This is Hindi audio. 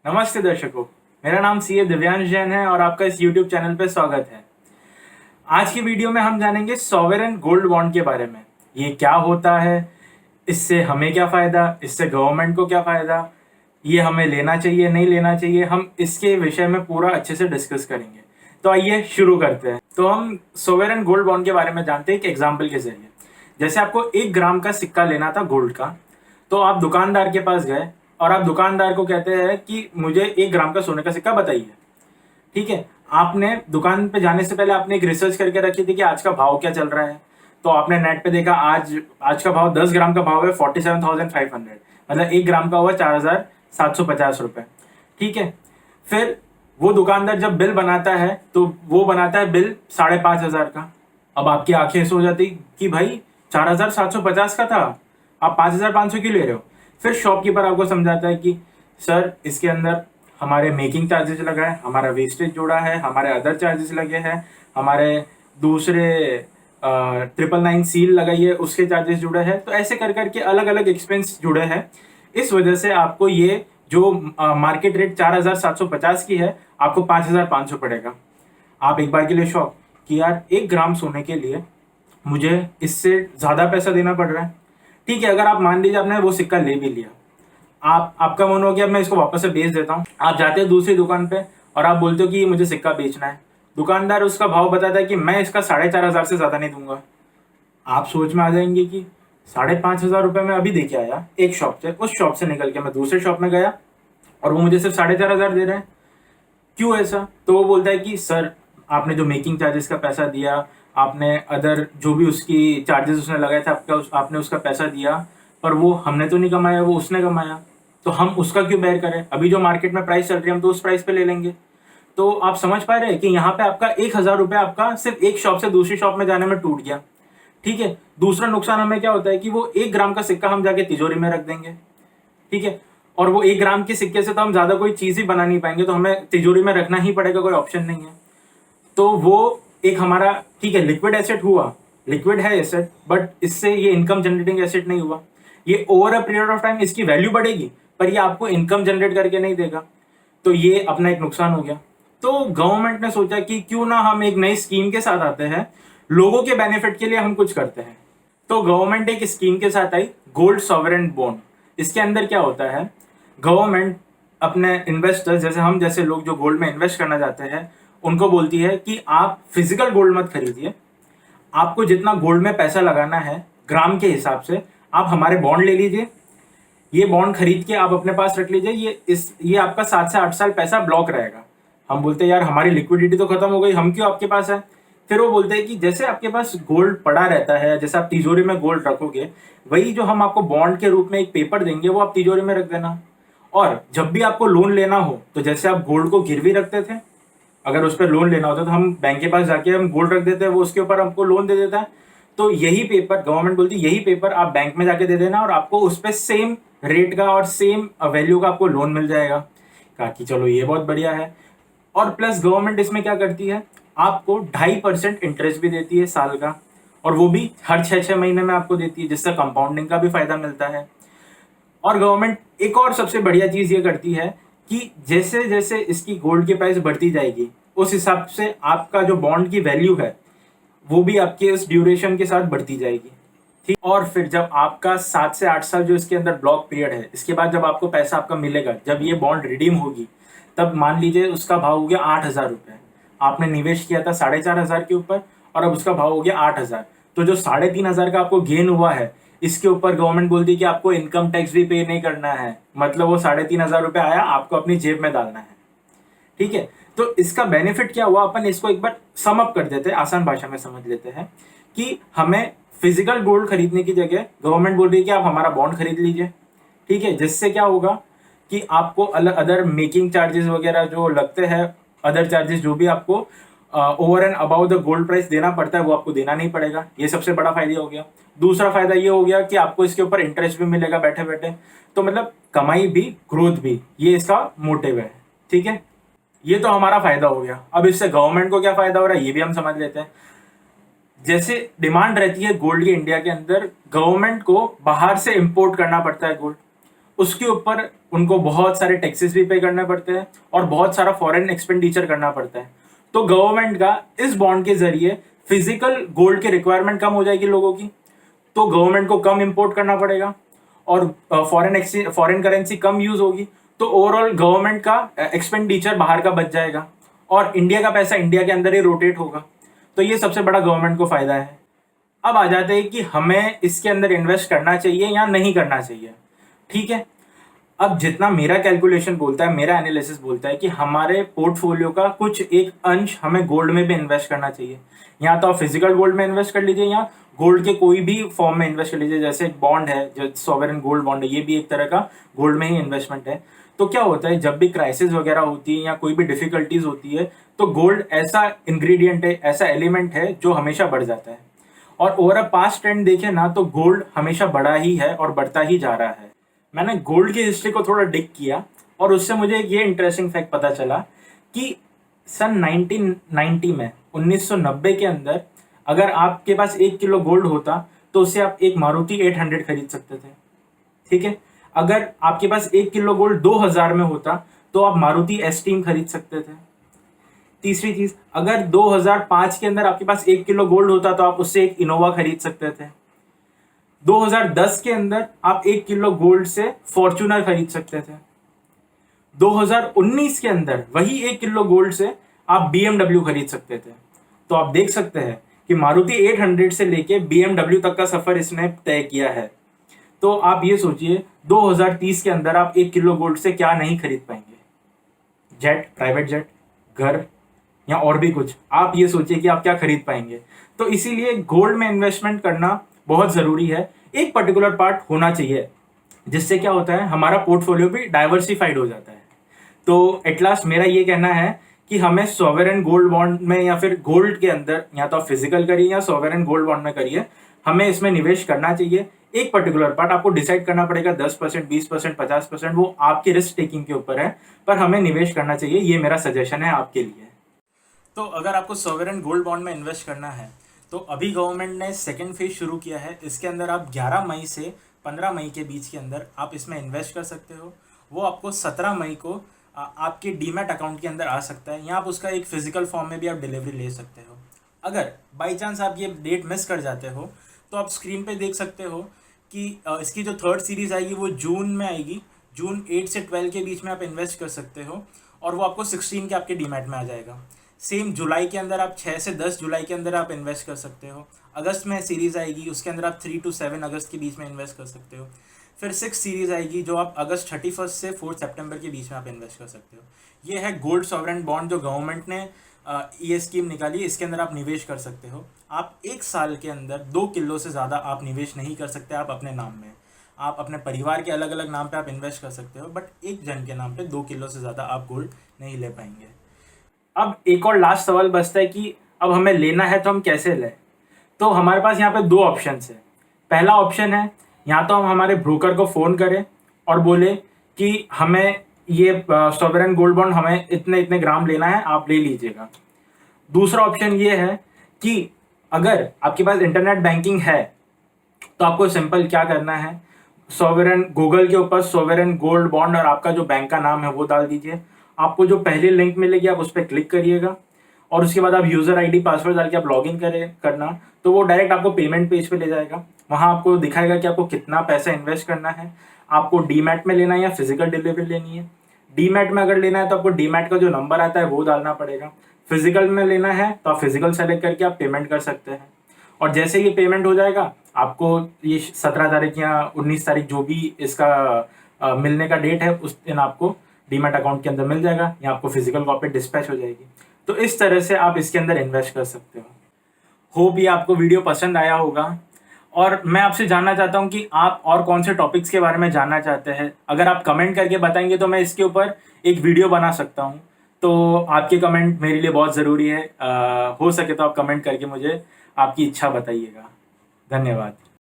नमस्ते दर्शकों। मेरा नाम सीए दिव्यांश जैन है और आपका इस यूट्यूब चैनल पर स्वागत है। आज की वीडियो में हम जानेंगे सॉवरेन गोल्ड बॉन्ड के बारे में। ये क्या होता है, इससे हमें क्या फ़ायदा, इससे गवर्नमेंट को क्या फ़ायदा, ये हमें लेना चाहिए नहीं लेना चाहिए, हम इसके विषय में पूरा अच्छे से डिस्कस करेंगे। तो आइए शुरू करते हैं। तो हम सॉवरेन गोल्ड बॉन्ड के बारे में जानते हैं एक एग्जाम्पल के जरिए। जैसे आपको 1 ग्राम का सिक्का लेना था गोल्ड का, तो आप दुकानदार के पास गए और आप दुकानदार को कहते हैं कि मुझे 1 ग्राम का सोने का सिक्का बताइए। ठीक है, आपने दुकान पे जाने से पहले आपने एक रिसर्च करके रखी थी कि आज का भाव क्या चल रहा है। तो आपने नेट पे देखा आज आज का भाव 10 ग्राम का भाव है 47,500, मतलब 1 ग्राम का हुआ 4,750 रुपये। ठीक है, फिर वो दुकानदार जब बिल बनाता है तो वो बनाता है बिल 5,500 का। अब आपकी आंखें ऐसे हो जाती कि भाई 4,750 का था, आप 5,500 क्यों ले रहे हो। फिर शॉपकीपर आपको समझाता है कि सर इसके अंदर हमारे मेकिंग चार्जेस लगा है, हमारा वेस्टेज जुड़ा है, हमारे अदर चार्जेस लगे हैं, हमारे दूसरे 999 सील लगाई है उसके चार्जेस जुड़े हैं। तो ऐसे कर करके अलग अलग एक्सपेंस जुड़े हैं। इस वजह से आपको ये जो मार्केट रेट 4,750 की है आपको 5,500 पड़ेगा। आप एक बार के लिए शॉक कि यार 1 ग्राम सोने के लिए मुझे इससे ज़्यादा पैसा देना पड़ रहा है। ठीक है, अगर आप मान लीजिए आपने वो सिक्का ले भी लिया, आपका मन हो गया मैं इसको वापस से बेच देता हूँ। आप जाते हो दूसरी दुकान पे और आप बोलते हो कि मुझे सिक्का बेचना है। दुकानदार उसका भाव बताता है कि मैं इसका 4,500 से ज़्यादा नहीं दूंगा। आप सोच में आ जाएंगे कि 5,500 रुपये में अभी दे के आया एक शॉप से, उस शॉप से निकल के मैं दूसरे शॉप में गया और वो मुझे सिर्फ 4,500 दे रहे हैं, क्यों ऐसा। तो वो बोलता है कि सर आपने जो मेकिंग चार्जेस का पैसा दिया, आपने अदर जो भी उसकी चार्जेस उसने लगाए थे आपने उसका पैसा दिया, पर वो हमने तो नहीं कमाया, वो उसने कमाया। तो हम उसका क्यों बेयर करें, अभी जो मार्केट में प्राइस चल रही है हम तो उस प्राइस पे ले लेंगे। तो आप समझ पा रहे हैं कि यहाँ पे आपका 1,000 रुपये आपका सिर्फ एक शॉप से दूसरी शॉप में जाने में टूट गया। ठीक है, दूसरा नुकसान हमें क्या होता है कि वो 1 ग्राम का सिक्का हम जाके तिजोरी में रख देंगे। ठीक है, और वो 1 ग्राम के सिक्के से तो हम ज्यादा कोई चीज ही बना नहीं पाएंगे, तो हमें तिजोरी में रखना ही पड़ेगा, कोई ऑप्शन नहीं है। तो वो एक हमारा, ठीक है, लिक्विड एसेट हुआ, लिक्विड है एसेट, बट इससे ये इनकम जनरेटिंग एसेट नहीं हुआ। ये over a period of time इसकी वैल्यू बढ़ेगी पर ये आपको इनकम जनरेट करके नहीं देगा। तो ये अपना एक नुकसान हो गया। तो गवर्नमेंट ने सोचा कि क्यों ना हम एक नई स्कीम के साथ आते हैं, लोगों के बेनिफिट के लिए हम कुछ करते हैं। तो गवर्नमेंट एक स्कीम के साथ आई, गोल्ड सॉवरेन बॉन्ड। इसके अंदर क्या होता है, गवर्नमेंट अपने इन्वेस्टर्स जैसे हम जैसे लोग जो गोल्ड में इन्वेस्ट करना चाहते हैं उनको बोलती है कि आप फिजिकल गोल्ड मत खरीदिए, आपको जितना गोल्ड में पैसा लगाना है ग्राम के हिसाब से आप हमारे बॉन्ड ले लीजिए। ये बॉन्ड खरीद के आप अपने पास रख लीजिए, ये आपका 7 से 8 साल पैसा ब्लॉक रहेगा। हम बोलते हैं यार हमारी लिक्विडिटी तो खत्म हो गई, हम क्यों आपके पास है। फिर वो बोलते हैं कि जैसे आपके पास गोल्ड पड़ा रहता है, जैसे आप तिजोरी में गोल्ड रखोगे, वही जो हम आपको बॉन्ड के रूप में एक पेपर देंगे वो आप तिजोरी में रख देना। और जब भी आपको लोन लेना हो तो जैसे आप गोल्ड को गिरवी रखते थे, अगर उस पर लोन लेना होता तो हम बैंक के पास जाके हम गोल्ड रख देते हैं, वो उसके ऊपर हमको लोन दे देता है। तो यही पेपर गवर्नमेंट बोलती है, यही पेपर आप बैंक में जाके दे देना और आपको उस पर सेम रेट का और सेम वैल्यू का आपको लोन मिल जाएगा। कहा कि चलो ये बहुत बढ़िया है। और प्लस गवर्नमेंट इसमें क्या करती है, आपको 2.5% इंटरेस्ट भी देती है साल का, और वो भी हर 6-6 महीने में आपको देती है, जिससे कंपाउंडिंग का भी फायदा मिलता है। और गवर्नमेंट एक और सबसे बढ़िया चीज ये करती है कि जैसे जैसे इसकी गोल्ड की प्राइस बढ़ती जाएगी उस हिसाब से आपका जो बॉन्ड की वैल्यू है वो भी आपके इस ड्यूरेशन के साथ बढ़ती जाएगी। ठीक, और फिर जब आपका 7 से 8 साल जो इसके अंदर ब्लॉक पीरियड है, इसके बाद जब आपको पैसा आपका मिलेगा, जब ये बॉन्ड रिडीम होगी, तब मान लीजिए उसका भाव हो गया 8,000 रुपये। आपने निवेश किया था 4,500 के ऊपर और अब उसका भाव हो गया 8,000। तो जो 3,500 का आपको गेन हुआ है, इसके ऊपर गवर्नमेंट बोलती है कि आपको इनकम टैक्स भी पे नहीं करना है, मतलब वो 3,500 रुपये आया आपको अपनी जेब में डालना है। ठीक है, तो इसका बेनिफिट क्या हुआ, अपन इसको एक बार सम अप कर देते हैं, आसान भाषा में समझ लेते हैं कि हमें फिजिकल गोल्ड खरीदने की जगह गवर्नमेंट बोल रही है कि आप हमारा बॉन्ड खरीद लीजिए। ठीक है, जिससे क्या होगा कि आपको अलग अदर मेकिंग चार्जेस वगैरह जो लगते हैं, अदर चार्जेस जो भी आपको over and about the gold price देना पड़ता है वो आपको देना नहीं पड़ेगा। ये सबसे बड़ा फायदा हो गया। दूसरा फायदा ये हो गया कि आपको इसके ऊपर इंटरेस्ट भी मिलेगा बैठे बैठे। तो मतलब कमाई भी ग्रोथ भी, ये इसका मोटिव है। ठीक है, ये तो हमारा फायदा हो गया। अब इससे गवर्नमेंट को क्या फायदा हो रहा है ये भी हम समझ लेते हैं। जैसे डिमांड रहती है गोल्ड की इंडिया के अंदर, गवर्नमेंट को बाहर से इंपोर्ट करना पड़ता है गोल्ड, उसके ऊपर उनको बहुत सारे टैक्सेस भी पे करने पड़ते हैं और बहुत सारा फॉरेन एक्सपेंडिचर करना पड़ता है। तो गवर्नमेंट का इस बॉन्ड के जरिए फिजिकल गोल्ड की रिक्वायरमेंट कम हो जाएगी लोगों की, तो गवर्नमेंट को कम इंपोर्ट करना पड़ेगा और फॉरेन करेंसी कम यूज होगी, तो ओवरऑल गवर्नमेंट का एक्सपेंडिचर बाहर का बच जाएगा और इंडिया का पैसा इंडिया के अंदर ही रोटेट होगा। तो ये सबसे बड़ा गवर्नमेंट को फायदा है। अब आ जाते हैं कि हमें इसके अंदर इन्वेस्ट करना चाहिए या नहीं करना चाहिए। ठीक है, अब जितना मेरा कैलकुलेशन बोलता है, मेरा एनालिसिस बोलता है कि हमारे पोर्टफोलियो का कुछ एक अंश हमें गोल्ड में भी इन्वेस्ट करना चाहिए। या तो आप फिजिकल गोल्ड में इन्वेस्ट कर लीजिए या गोल्ड के कोई भी फॉर्म में इन्वेस्ट कर लीजिए। जैसे एक बॉन्ड है जो सॉवरेन गोल्ड बॉन्ड है, ये भी एक तरह का गोल्ड में ही इन्वेस्टमेंट है। तो क्या होता है, जब भी क्राइसिस वगैरह होती है या कोई भी डिफिकल्टीज होती है, तो गोल्ड ऐसा इंग्रेडिएंट है, ऐसा एलिमेंट है जो हमेशा बढ़ जाता है। और ओवर अ पास्ट ट्रेंड देखें ना, तो गोल्ड हमेशा बढ़ा ही है और बढ़ता ही जा रहा है। मैंने गोल्ड की हिस्ट्री को थोड़ा डिग किया और उससे मुझे एक ये इंटरेस्टिंग फैक्ट पता चला कि सन 1990 में 1990 के अंदर अगर आपके पास 1 किलो गोल्ड होता तो उससे आप एक मारुति 800 खरीद सकते थे। ठीक है, अगर आपके पास 1 किलो गोल्ड 2000 में होता तो आप मारुति एस्टीम खरीद सकते थे। तीसरी चीज, अगर 2005 के अंदर आपके पास 1 किलो गोल्ड होता तो आप उससे एक इनोवा खरीद सकते थे। 2010 के अंदर आप 1 किलो गोल्ड से फॉर्च्यूनर खरीद सकते थे। 2019 के अंदर वही 1 किलो गोल्ड से आप BMW खरीद सकते थे। तो आप देख सकते हैं कि मारुति 800 से लेके BMW तक का सफर इसने तय किया है। तो आप ये सोचिए 2030 के अंदर आप 1 किलो गोल्ड से क्या नहीं खरीद पाएंगे। जेट, प्राइवेट जेट, घर या और भी कुछ, आप ये सोचिए कि आप क्या खरीद पाएंगे। तो इसीलिए गोल्ड में इन्वेस्टमेंट करना बहुत ज़रूरी है। एक पर्टिकुलर पार्ट होना चाहिए जिससे क्या होता है, हमारा पोर्टफोलियो भी डाइवर्सिफाइड हो जाता है। तो एट लास्ट मेरा ये कहना है कि हमें सॉवरेन गोल्ड बॉन्ड में या फिर गोल्ड के अंदर, या तो आप फिजिकल करिए या सॉवरेन गोल्ड बॉन्ड में करिए, हमें इसमें निवेश करना चाहिए। एक पर्टिकुलर पार्ट आपको डिसाइड करना पड़ेगा, 10%, 20%, 50%, वो आपकी रिस्क टेकिंग के ऊपर है, पर हमें निवेश करना चाहिए। ये मेरा सजेशन है आपके लिए। तो अगर आपको सॉवरेन गोल्ड बॉन्ड में इन्वेस्ट करना है तो अभी गवर्नमेंट ने सेकेंड फेज शुरू किया है। इसके अंदर आप 11 मई से 15 मई के बीच के अंदर आप इसमें इन्वेस्ट कर सकते हो। वो आपको 17 मई को आपके डीमैट अकाउंट के अंदर आ सकता है, या आप उसका एक फिजिकल फॉर्म में भी आप डिलीवरी ले सकते हो। अगर बाई चांस आप ये डेट मिस कर जाते हो तो आप स्क्रीन पे देख सकते हो कि इसकी जो थर्ड सीरीज़ आएगी वो जून में आएगी। जून 8 से 12 के बीच में आप इन्वेस्ट कर सकते हो और वो आपको 16 के आपके डीमैट में आ जाएगा। सेम जुलाई के अंदर आप 6 से 10 जुलाई के अंदर आप इन्वेस्ट कर सकते हो। अगस्त में सीरीज़ आएगी, उसके अंदर आप 3 to 7 अगस्त के बीच में इन्वेस्ट कर सकते हो। फिर 6 सीरीज़ आएगी जो आप अगस्त 31 से 4 सितंबर के बीच में आप इन्वेस्ट कर सकते हो। ये है गोल्ड सॉवरेन बॉन्ड जो गवर्नमेंट ने ये स्कीम निकाली, इसके अंदर आप निवेश कर सकते हो। आप एक साल के अंदर 2 किलो से ज़्यादा आप निवेश नहीं कर सकते आप अपने नाम में। आप अपने परिवार के अलग अलग नाम पे आप इन्वेस्ट कर सकते हो, बट एक जन के नाम पे 2 किलो से ज़्यादा आप गोल्ड नहीं ले पाएंगे। अब एक और लास्ट सवाल बचता है कि अब हमें लेना है तो हम कैसे लें। तो हमारे पास यहाँ पे 2 ऑप्शन है। पहला ऑप्शन है, या तो हम हमारे ब्रोकर को फ़ोन करें और बोले कि हमें ये सॉवरेन गोल्ड बॉन्ड हमें इतने इतने ग्राम लेना है, आप ले लीजिएगा। दूसरा ऑप्शन ये है कि अगर आपके पास इंटरनेट बैंकिंग है तो आपको सिंपल क्या करना है, सॉवरेन गूगल के ऊपर सॉवरेन गोल्ड बॉन्ड और आपका जो बैंक का नाम है वो डाल दीजिए। आपको जो पहली लिंक मिलेगी आप उस पर क्लिक करिएगा और उसके बाद आप यूज़र आईडी पासवर्ड डाल के आप लॉगिन करना, तो वो डायरेक्ट आपको पेमेंट पेज पे ले जाएगा। वहाँ आपको दिखाएगा कि आपको कितना पैसा इन्वेस्ट करना है, आपको डीमैट में लेना है या फिजिकल डिलीवरी लेनी है। डीमैट में अगर लेना है तो आपको डीमैट का जो नंबर आता है वो डालना पड़ेगा। फिजिकल में लेना है तो आप फिजिकल सेलेक्ट करके आप पेमेंट कर सकते हैं। और जैसे ये पेमेंट हो जाएगा, आपको ये 17 तारीख या 19 तारीख जो भी इसका मिलने का डेट है उस दिन आपको डीमैट अकाउंट के अंदर मिल जाएगा या आपको फिजिकल कॉपी डिस्पैच हो जाएगी। तो इस तरह से आप इसके अंदर इन्वेस्ट कर सकते हो। होप ये आपको वीडियो पसंद आया होगा और मैं आपसे जानना चाहता हूँ कि आप और कौन से टॉपिक्स के बारे में जानना चाहते हैं। अगर आप कमेंट करके बताएंगे तो मैं इसके ऊपर एक वीडियो बना सकता हूँ। तो आपके कमेंट मेरे लिए बहुत ज़रूरी है। हो सके तो आप कमेंट करके मुझे आपकी इच्छा बताइएगा। धन्यवाद।